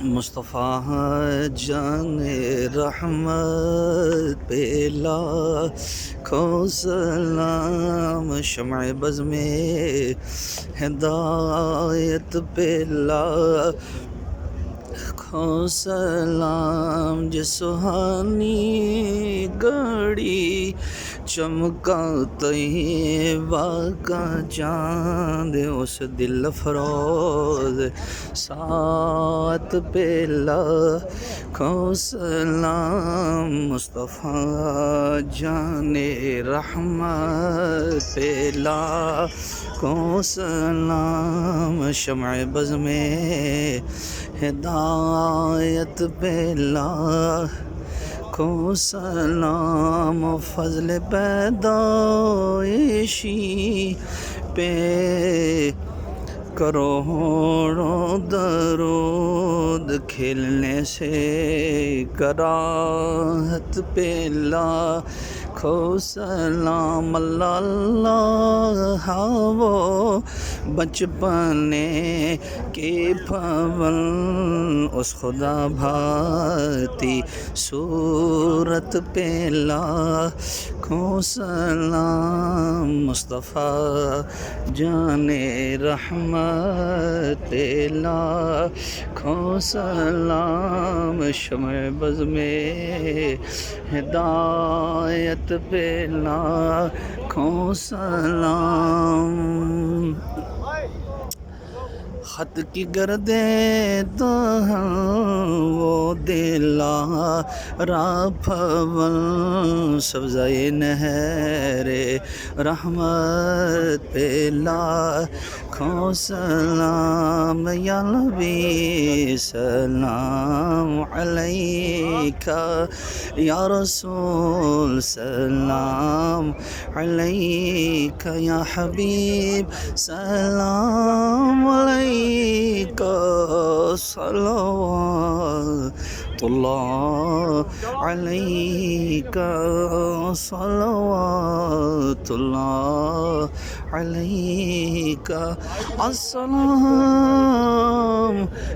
مصطفیٰ جان رحمت پہ لاکھوں سلام، شمع بز میں ہدایت پہ لاکھوں سلام، جس سہانی گھڑی چمکا طیبہ کا چاند، اس دل افروز ساعت پہ لاکھوں سلام، مصطفیٰ جان رحمت پہ لاکھوں سلام، شمع بز میں ہدایت پہ لاکھوں سلام، فضل پیدائشی پہ کروڑوں درود، کھلنے سے کراہت پہ لاکھوں سلام، اللہ اللہ وہ بچپنے کی پھول، اس خدا بھاتی صورت پہ لاکھوں سلام، مصطفیٰ جان رحمت پہ لاکھوں سلام، شمع بز میں ہدایت پہ لاکھوں سلام، خط کی گردیدن وہ دلارا پھول، سبزۂ نہر رحمت پہ لاکھوں سلام، یا نبی سلام علیکہ، یا رسول سلام علیکہ، یا حبیب سلام علیکہ، صلوات اللہ علیکہ، صلوات اللہ علیکہ، السلام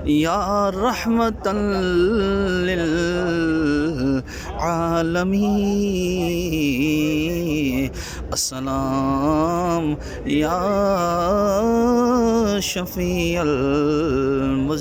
یا رحمتا للعالمین، السلام یا شفیع المذنبین،